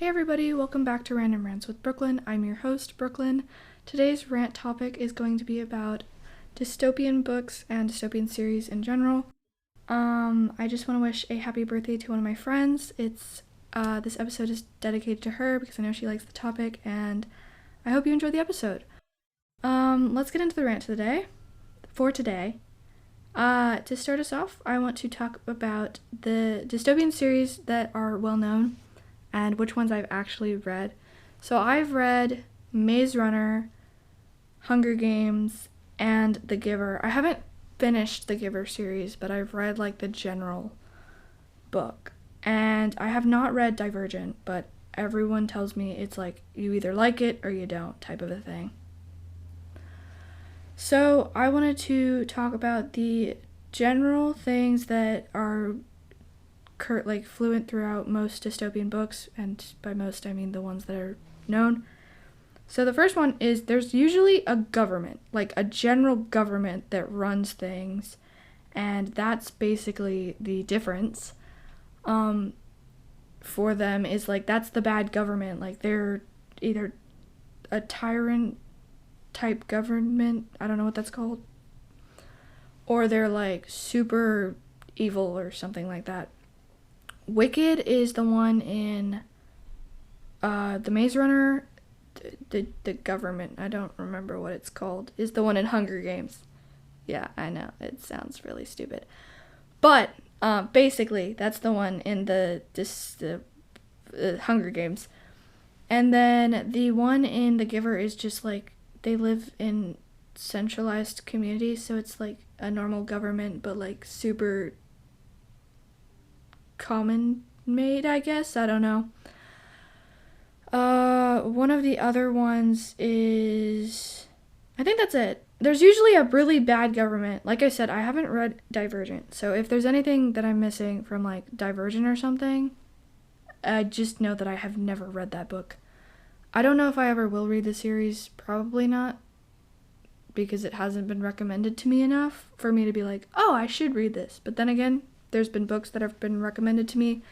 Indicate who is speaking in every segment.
Speaker 1: Hey everybody, welcome back to Random Rants with Brooklyn. I'm your host, Brooklyn. Today's rant topic is going to be about dystopian books and dystopian series in general. I just want to wish a happy birthday to one of my friends. This episode is dedicated to her because I know she likes the topic, and I hope you enjoy the episode. Let's get into the rant for today. To start us off, I want to talk about the dystopian series that are well known and which ones I've actually read. So I've read Maze Runner, Hunger Games, and The Giver. I haven't finished the Giver series, but I've read like the general book. And I have not read Divergent, but everyone tells me it's like you either like it or you don't type of a thing. So I wanted to talk about the general things that are fluent throughout most dystopian books, and by most I mean the ones that are known. So the first one is there's usually a government, like a general government that runs things, and that's basically the difference for them is like that's the bad government. Like they're either a tyrant type government, I don't know what that's called, or they're like super evil or something like that. Wicked is the one in the Maze Runner. The government, I don't remember what it's called, is the one in Hunger Games. Yeah, I know, it sounds really stupid. But basically, that's the one in the Hunger Games. And then the one in The Giver is just like, they live in centralized communities, so it's like a normal government, but like super common made, I guess. I don't know. One of the other ones is, I think that's it. There's usually a really bad government. Like I said, I haven't read Divergent, so if there's anything that I'm missing from like Divergent or something, I just know that I have never read that book. I don't know if I ever will read the series. Probably not, because it hasn't been recommended to me enough for me to be like, oh, I should read this. But then again, there's been books that have been recommended to me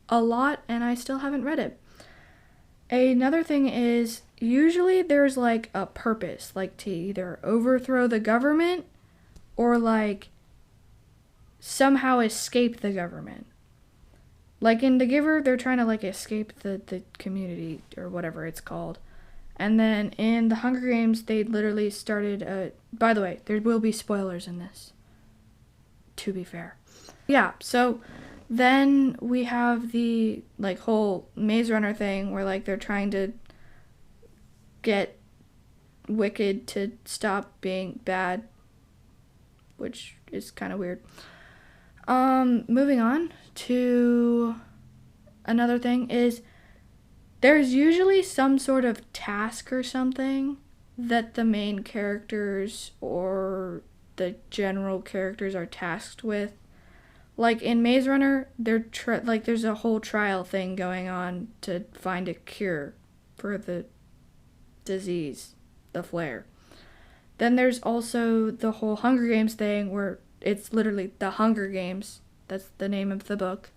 Speaker 1: a lot, and I still haven't read it. Another thing is, usually there's like a purpose, like to either overthrow the government or like somehow escape the government. Like in The Giver, they're trying to like escape the community or whatever it's called. And then in the Hunger Games, they literally started by the way, there will be spoilers in this, to be fair. Yeah, so then we have the like whole Maze Runner thing where like they're trying to get Wicked to stop being bad, which is kind of weird. Moving on to another thing is there's usually some sort of task or something that the main characters or the general characters are tasked with. Like in Maze Runner, there's a whole trial thing going on to find a cure for the disease, the flare. Then there's also the whole Hunger Games thing where it's literally the Hunger Games. That's the name of the book.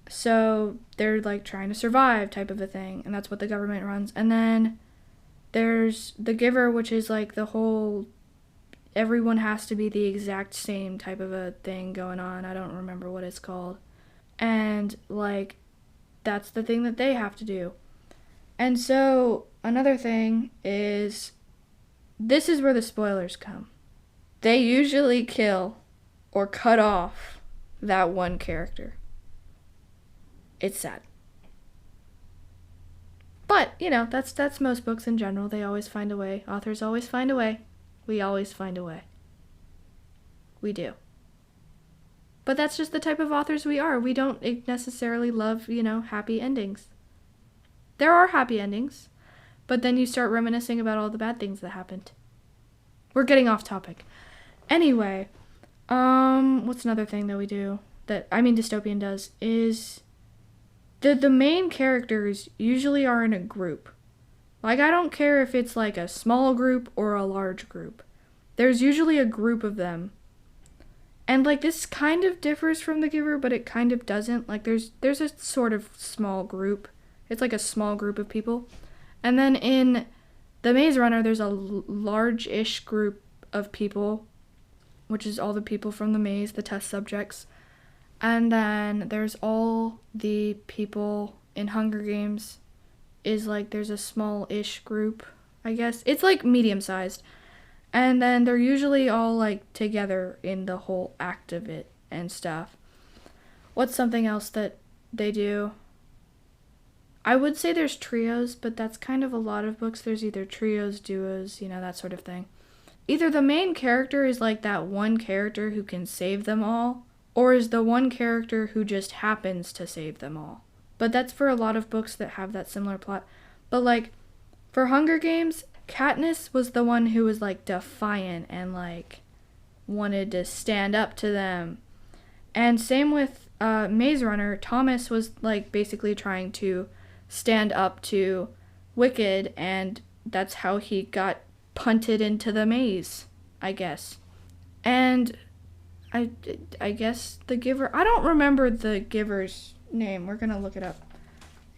Speaker 1: So they're like trying to survive type of a thing, and that's what the government runs. And then there's The Giver, which is like the whole everyone has to be the exact same type of a thing going on. I don't remember what it's called. And like that's the thing that they have to do. And so another thing is, this is where the spoilers come. They usually kill or cut off that one character. It's sad. But, you know, that's most books in general. They always find a way. Authors always find a way. We always find a way. We do. But that's just the type of authors we are. We don't necessarily love, happy endings. There are happy endings, but then you start reminiscing about all the bad things that happened. We're getting off topic. Anyway, what's another thing that we do dystopian does is the main characters usually are in a group. Like, I don't care if it's like a small group or a large group. There's usually a group of them. And like this kind of differs from The Giver, but it kind of doesn't. Like there's a sort of small group, It's like a small group of people. And then in the Maze Runner, there's a large-ish group of people, which is all the people from the maze, the test subjects. And then there's all the people in Hunger Games. Is like there's a small-ish group, I guess. It's like medium-sized. And then they're usually all like together in the whole act of it and stuff. What's something else that they do? I would say there's trios, but that's kind of a lot of books. There's either trios, duos, that sort of thing. Either the main character is like that one character who can save them all, or is the one character who just happens to save them all. But that's for a lot of books that have that similar plot. But like, for Hunger Games, Katniss was the one who was like defiant and like wanted to stand up to them. And same with Maze Runner, Thomas was like basically trying to stand up to Wicked, and that's how he got punted into the maze, I guess. And I guess the giver, I don't remember the giver's name. We're gonna look it up.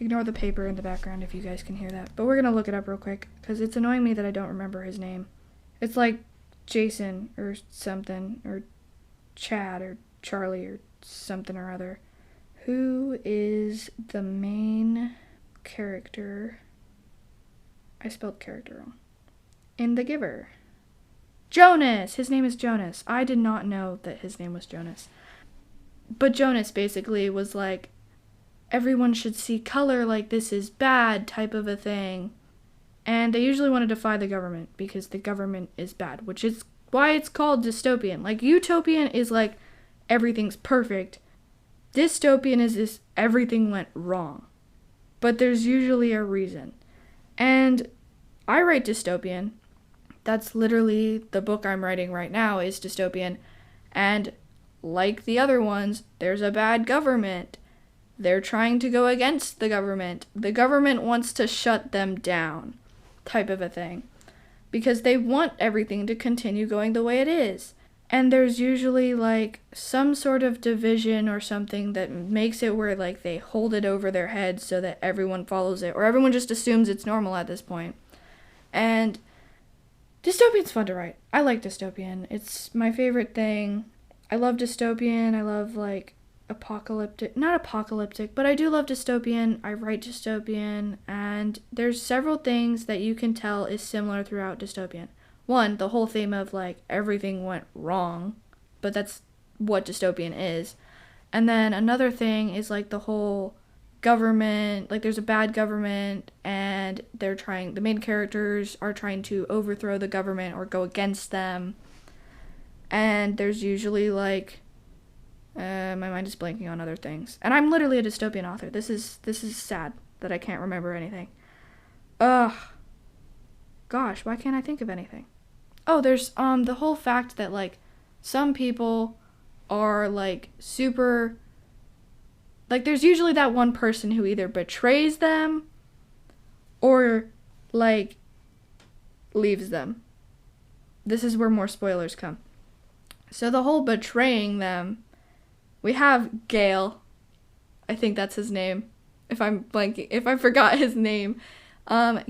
Speaker 1: Ignore the paper in the background if you guys can hear that. But we're gonna look it up real quick because it's annoying me that I don't remember his name. It's like Jason or something, or Chad or Charlie or something or other. Who is the main character? I spelled character wrong. In The Giver. Jonas! His name is Jonas. I did not know that his name was Jonas. But Jonas basically was like, everyone should see color, like this is bad type of a thing. And they usually want to defy the government because the government is bad, which is why it's called dystopian. Like, utopian is like everything's perfect. Dystopian is this everything went wrong. But there's usually a reason. And I write dystopian. That's literally the book I'm writing right now is dystopian. And like the other ones, there's a bad government. They're trying to go against the government. The government wants to shut them down, type of a thing. Because they want everything to continue going the way it is. And there's usually like some sort of division or something that makes it where like they hold it over their heads so that everyone follows it, or everyone just assumes it's normal at this point. And dystopian's fun to write. I like dystopian. It's my favorite thing. I love dystopian. I love like not apocalyptic, but I do love dystopian. I write dystopian, and there's several things that you can tell is similar throughout dystopian. One, the whole theme of like everything went wrong, but that's what dystopian is. And then another thing is like the whole government, like there's a bad government and the main characters are trying to overthrow the government or go against them. And there's usually like, my mind is blanking on other things. And I'm literally a dystopian author. This is sad that I can't remember anything. Ugh. Gosh, why can't I think of anything? Oh, there's the whole fact that like some people are like super, like there's usually that one person who either betrays them or like leaves them. This is where more spoilers come. So the whole betraying them, we have Gale. I think that's his name. If I forgot his name.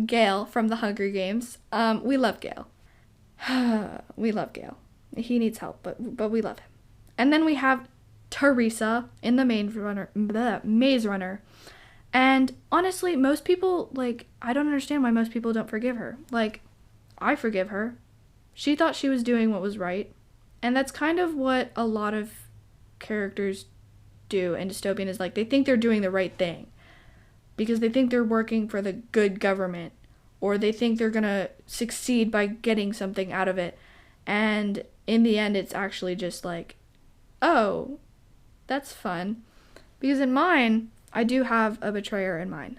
Speaker 1: Gale from the Hunger Games. We love Gale. We love Gale. He needs help, but we love him. And then we have Teresa in the Maze Runner. And honestly, most people, like, I don't understand why most people don't forgive her. Like, I forgive her. She thought she was doing what was right. And that's kind of what a lot of characters do in dystopian, is like they think they're doing the right thing because they think they're working for the good government, or they think they're gonna succeed by getting something out of it, and in the end it's actually just like, oh, that's fun. Because in mine, I do have a betrayer in mine,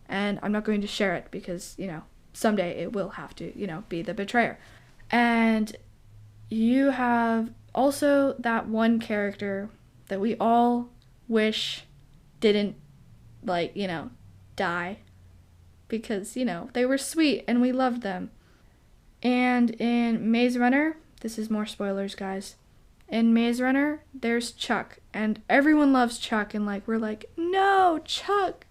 Speaker 1: and I'm not going to share it because, someday it will have to, be the betrayer. And you have also that one character that we all wish didn't, die. Because, they were sweet and we loved them. And in Maze Runner, this is more spoilers, guys. In Maze Runner, there's Chuck. And everyone loves Chuck. And, we're like, no, Chuck,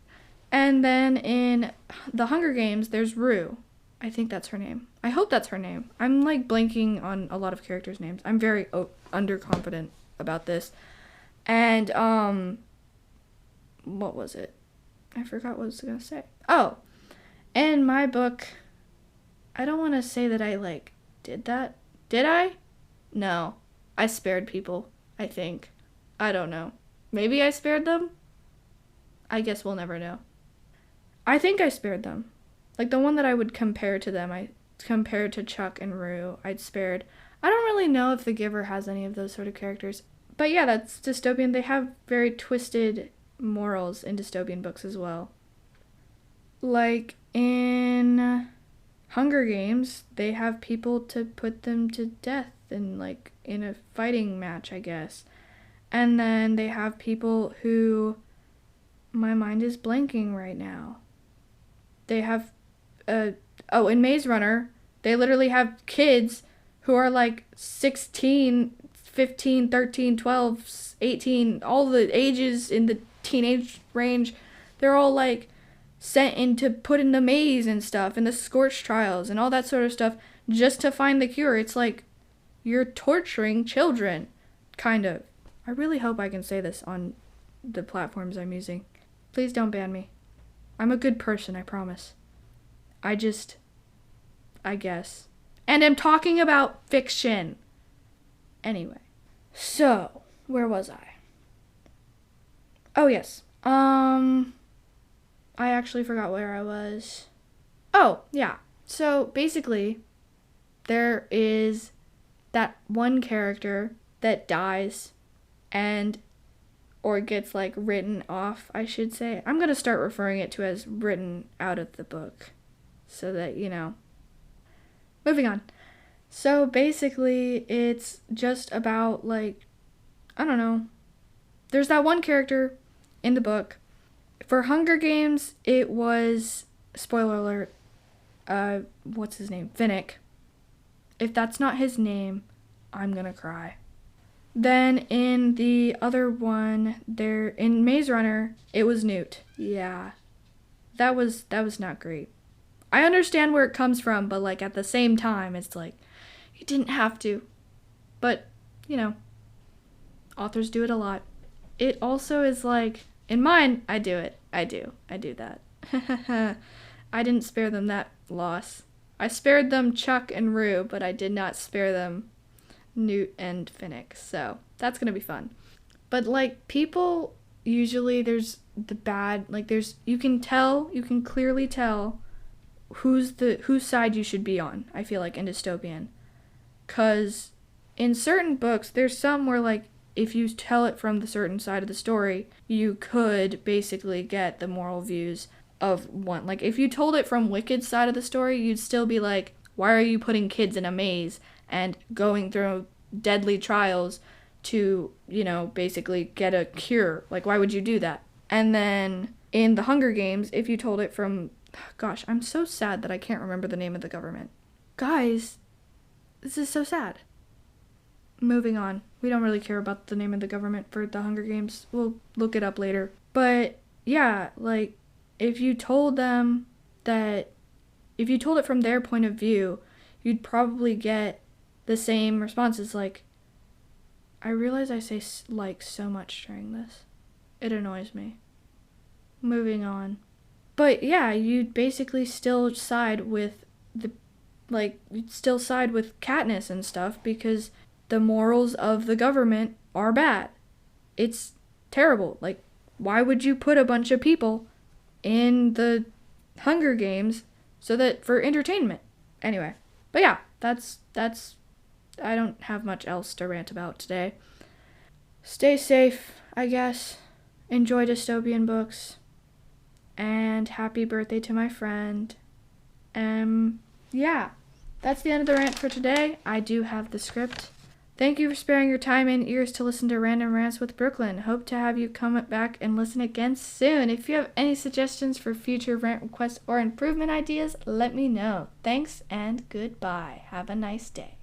Speaker 1: And then in the Hunger Games, there's Rue. I think that's her name. I hope that's her name. I'm like blanking on a lot of characters' names. I'm very underconfident about this. And what was it? I forgot what I was gonna say. Oh, in my book, I don't want to say that I like did that. Did I? No, I spared people. I think. I don't know. Maybe I spared them? I guess we'll never know. I think I spared them. Like the one that I would compare to them, I compared to Chuck and Rue, I'd spared. I don't really know if The Giver has any of those sort of characters. But yeah, that's dystopian. They have very twisted morals in dystopian books as well. Like in Hunger Games, they have people to put them to death in a fighting match, I guess. And then they have people who, my mind is blanking right now. They have, in Maze Runner, they literally have kids who are like 16, 15, 13, 12, 18, all the ages in the teenage range. They're all like sent in to put in the maze and stuff, and the Scorch trials and all that sort of stuff just to find the cure. It's like, you're torturing children, kind of. I really hope I can say this on the platforms I'm using. Please don't ban me. I'm a good person, I promise. I guess. And I'm talking about fiction. Anyway. So, where was I? Oh, yes. I actually forgot where I was. Oh, yeah. So, basically, there is that one character that dies or gets like written off, I should say. I'm going to start referring it to as written out of the book so that, moving on. So basically it's just about like, I don't know. There's that one character in the book. For Hunger Games, it was, spoiler alert, what's his name? Finnick. If that's not his name, I'm going to cry. Then in the other one, in Maze Runner, it was Newt. Yeah. That was not great. I understand where it comes from, but like at the same time, it's like, you didn't have to. But, authors do it a lot. It also is like, in mine, I do it. I do that. I didn't spare them that loss. I spared them Chuck and Rue, but I did not spare them Newt and Finnick, so that's gonna be fun. But like people usually there's the bad, like you can clearly tell whose side you should be on, I feel like, in dystopian. 'Cause in certain books there's some where like if you tell it from the certain side of the story, you could basically get the moral views of one. Like if you told it from Wicked's side of the story, you'd still be like, why are you putting kids in a maze and going through deadly trials to, basically get a cure? Like, why would you do that? And then in the Hunger Games, if you told it from, gosh, I'm so sad that I can't remember the name of the government. Guys, this is so sad. Moving on. We don't really care about the name of the government for the Hunger Games. We'll look it up later. But yeah, like, if you told it from their point of view, you'd probably get the same responses. Like, I realize I say like so much during this. It annoys me. Moving on. But yeah, you'd basically still side with Katniss and stuff because the morals of the government are bad. It's terrible. Like, why would you put a bunch of people in the Hunger Games so that for entertainment? Anyway, but yeah, that's I don't have much else to rant about today. Stay safe, I guess. Enjoy dystopian books. And happy birthday to my friend. Yeah, that's the end of the rant for today. I do have the script. Thank you for sparing your time and ears to listen to Random Rants with Brooklyn. Hope to have you come back and listen again soon. If you have any suggestions for future rant requests or improvement ideas, let me know. Thanks and goodbye. Have a nice day.